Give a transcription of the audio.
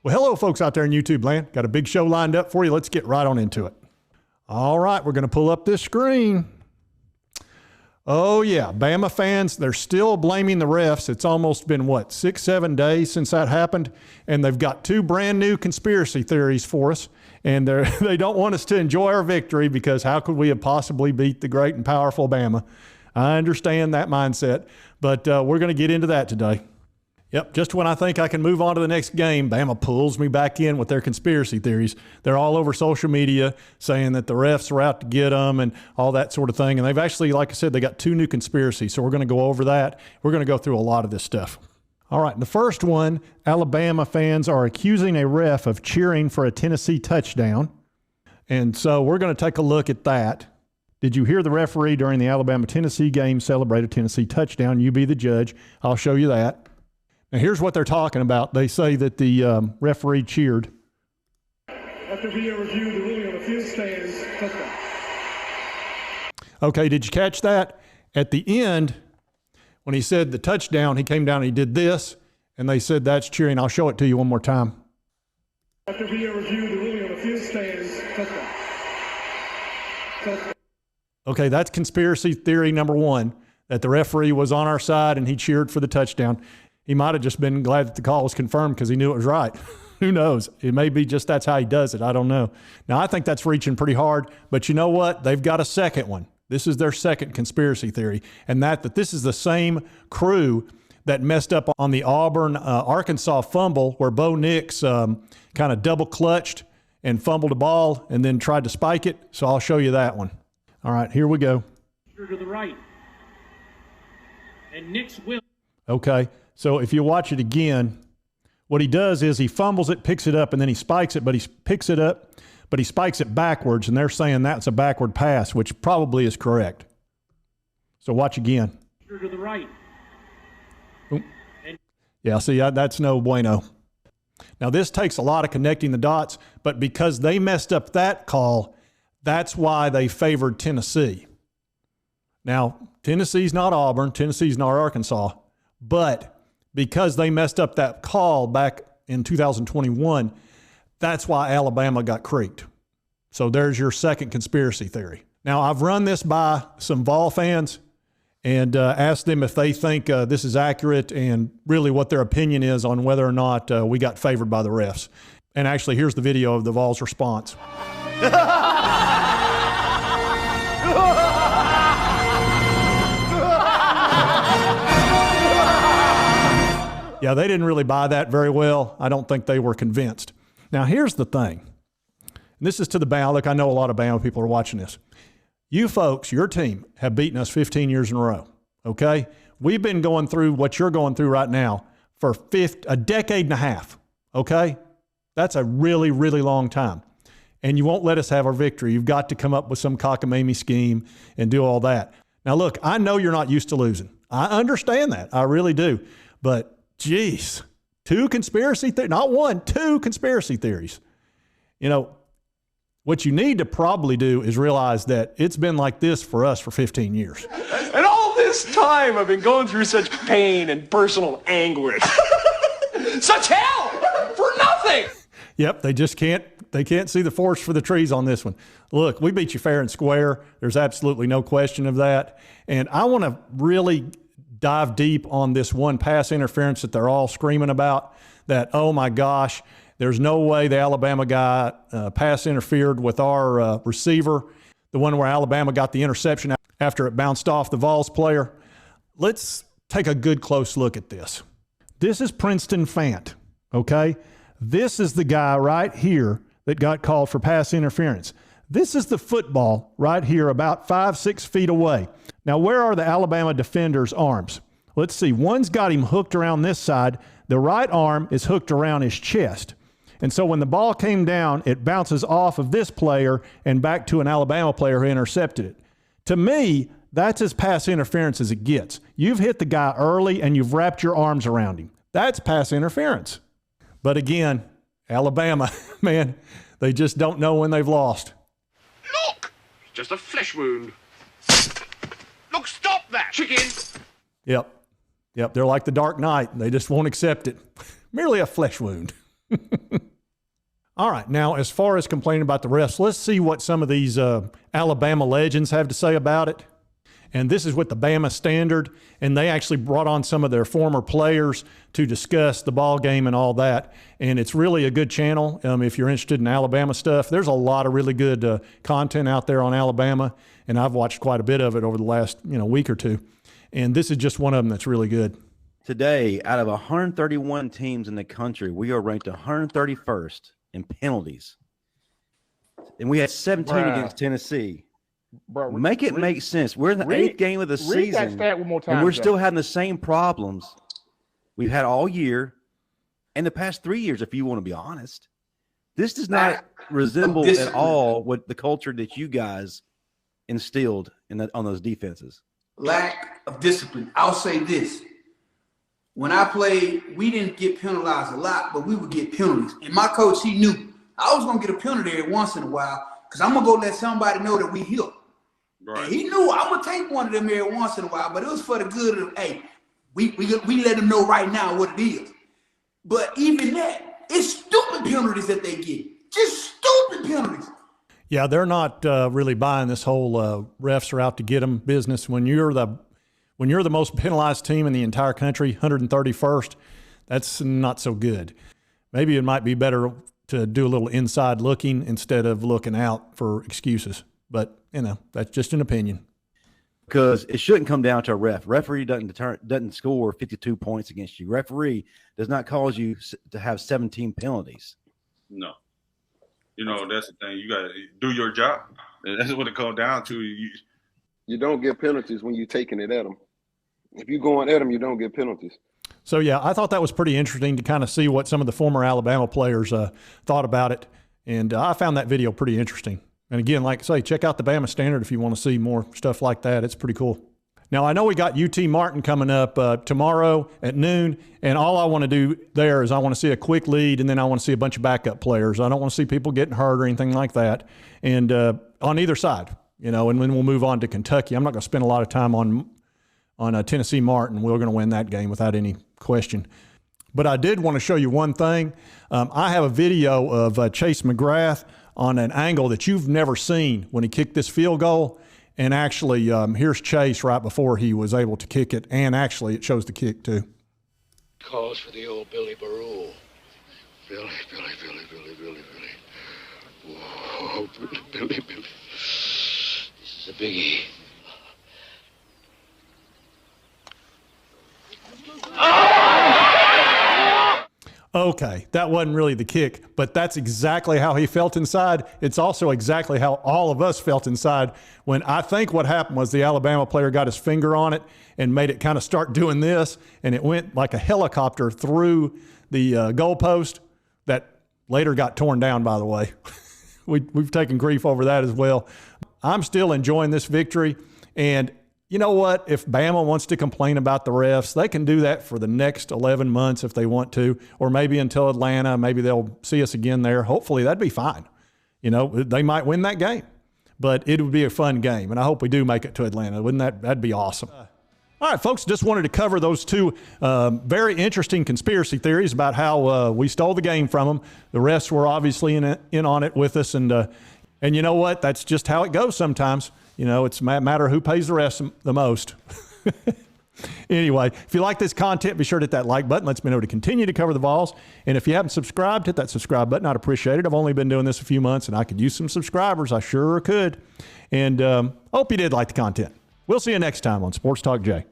Well, hello, folks out there in YouTube land. Got a big show lined up for you. Let's get right on into it. All right, we're going to pull up this screen. Oh, yeah, Bama fans, they're still blaming the refs. It's almost been, what, 6-7 days since that happened? And they've got two brand new conspiracy theories for us. And they don't want us to enjoy our victory because how could we have possibly beat the great and powerful Bama? I understand that mindset, but we're going to get into that today. Yep, just when I think I can move on to the next game, Bama pulls me back in with their conspiracy theories. They're all over social media saying that the refs are out to get them and all that sort of thing. And they've actually, like I said, they got two new conspiracies. So we're going to go over that. We're going to go through a lot of this stuff. All right, the first one, Alabama fans are accusing a ref of cheering for a Tennessee touchdown. And so we're going to take a look at that. Did you hear the referee during the Alabama-Tennessee game celebrate a Tennessee touchdown? You be the judge. I'll show you that. Now, here's what they're talking about. They say that the referee cheered. After video review, the ruling on the field stands. Touchdown. Okay, did you catch that? At the end, when he said the touchdown, he came down and he did this, and they said that's cheering. I'll show it to you one more time. After video review, the ruling on the field stands. Touchdown. Touchdown. Okay, that's conspiracy theory number one, that the referee was on our side and he cheered for the touchdown. He might have just been glad that the call was confirmed because he knew it was right. Who knows? It may be just that's how he does it. I don't know. Now, I think that's reaching pretty hard, but you know what? They've got a second one. This is their second conspiracy theory, and that this is the same crew that messed up on the Auburn-Arkansas fumble where Bo Nix kind of double-clutched and fumbled a ball and then tried to spike it. So I'll show you that one. All right, here we go. To the right. And Nix will. Okay. So if you watch it again, what he does is he fumbles it, picks it up, and then he spikes it, but he picks it up, but he spikes it backwards, and they're saying that's a backward pass, which probably is correct. So watch again. To the right. Yeah, see, that's no bueno. Now, this takes a lot of connecting the dots, but because they messed up that call, that's why they favored Tennessee. Now, Tennessee's not Auburn, Tennessee's not Arkansas, but because they messed up that call back in 2021, that's why Alabama got creaked. So there's your second conspiracy theory. Now, I've run this by some Vol fans and asked them if they think this is accurate and really what their opinion is on whether or not we got favored by the refs. And actually, here's the video of the Vols' response. Yeah, they didn't really buy that very well. I don't think they were convinced. Now, here's the thing. And this is to the Bama. Look, I know a lot of Bama people are watching this. You folks, your team, have beaten us 15 years in a row, okay? We've been going through what you're going through right now for a decade and a half, okay? That's a really, really long time. And you won't let us have our victory. You've got to come up with some cockamamie scheme and do all that. Now, look, I know you're not used to losing. I understand that. I really do. But geez, two conspiracy theories, not one, two conspiracy theories. You know, what you need to probably do is realize that it's been like this for us for 15 years. And all this time I've been going through such pain and personal anguish. Such hell for nothing. Yep, they can't see the forest for the trees on this one. Look, we beat you fair and square. There's absolutely no question of that. And I want to really dive deep on this one pass interference that they're all screaming about, that, oh my gosh, there's no way the Alabama guy pass interfered with our receiver, the one where Alabama got the interception after it bounced off the Vols player. Let's take a good close look at this. This is Princeton Fant, okay? This is the guy right here that got called for pass interference. This is the football right here about 5-6 feet away. Now, where are the Alabama defenders' arms? Let's see. One's got him hooked around this side. The right arm is hooked around his chest. And so when the ball came down, it bounces off of this player and back to an Alabama player who intercepted it. To me, that's as pass interference as it gets. You've hit the guy early and you've wrapped your arms around him. That's pass interference. But again, Alabama, man, they just don't know when they've lost. Look! Just a flesh wound. Look, stop that! Chicken! Yep. They're like the Dark Knight. They just won't accept it. Merely a flesh wound. All right, now as far as complaining about the refs, let's see what some of these Alabama legends have to say about it. And this is with the Bama Standard, and they actually brought on some of their former players to discuss the ball game and all that. And it's really a good channel if you're interested in Alabama stuff. There's a lot of really good content out there on Alabama, and I've watched quite a bit of it over the last week or two. And this is just one of them that's really good. Today, out of 131 teams in the country, we are ranked 131st in penalties. And we had 17 against Tennessee. Bro, make it make sense. We're in the 8th game of the season, that stat one more time, and we're still having the same problems we've had all year and the past 3 years, if you want to be honest. This does not resemble at all what the culture that you guys instilled on those defenses. Lack of discipline. I'll say this. When I played, we didn't get penalized a lot, but we would get penalties. And my coach, he knew I was going to get a penalty every once in a while because I'm going to go let somebody know that we here. Right. And he knew I'm going to take one of them every once in a while, but it was for the good of, hey, we let them know right now what it is. But even that, it's stupid penalties that they get. Just stupid penalties. Yeah, they're not really buying this whole refs are out to get them business. When you're the most penalized team in the entire country, 131st, that's not so good. Maybe it might be better to do a little inside looking instead of looking out for excuses. But, that's just an opinion. Because it shouldn't come down to a ref. Referee doesn't score 52 points against you. Referee does not cause you to have 17 penalties. No. That's the thing. You got to do your job. And that's what it comes down to. You don't get penalties when you're taking it at them. If you're going at them, you don't get penalties. So, yeah, I thought that was pretty interesting to kind of see what some of the former Alabama players thought about it. And I found that video pretty interesting. And again, like I say, check out the Bama Standard if you want to see more stuff like that. It's pretty cool. Now, I know we got UT Martin coming up tomorrow at noon, and all I want to do there is I want to see a quick lead, and then I want to see a bunch of backup players. I don't want to see people getting hurt or anything like that. And on either side, and then we'll move on to Kentucky. I'm not going to spend a lot of time on Tennessee Martin. We're going to win that game without any question. But I did want to show you one thing. I have a video of Chase McGrath on an angle that you've never seen when he kicked this field goal. And actually, here's Chase right before he was able to kick it. And actually, it shows the kick, too. Calls for the old Billy Barule. Billy. Whoa, Billy. This is a biggie. Okay, that wasn't really the kick, but that's exactly how he felt inside. It's also exactly how all of us felt inside when I think what happened was the Alabama player got his finger on it and made it kind of start doing this, and it went like a helicopter through the goalpost that later got torn down, by the way. We've taken grief over that as well. I'm still enjoying this victory, and you know what? If Bama wants to complain about the refs, they can do that for the next 11 months if they want to, or maybe until Atlanta. Maybe they'll see us again there. Hopefully, that'd be fine. They might win that game, but it would be a fun game, and I hope we do make it to Atlanta. That'd be awesome. All right, folks, just wanted to cover those two very interesting conspiracy theories about how we stole the game from them. The refs were obviously in on it with us, and you know what? That's just how it goes sometimes. It's a matter of who pays the refs the most. Anyway, if you like this content, be sure to hit that like button. Lets me know to continue to cover the Vols. And if you haven't subscribed, hit that subscribe button. I'd appreciate it. I've only been doing this a few months, and I could use some subscribers. I sure could. And hope you did like the content. We'll see you next time on Sports Talk Jay.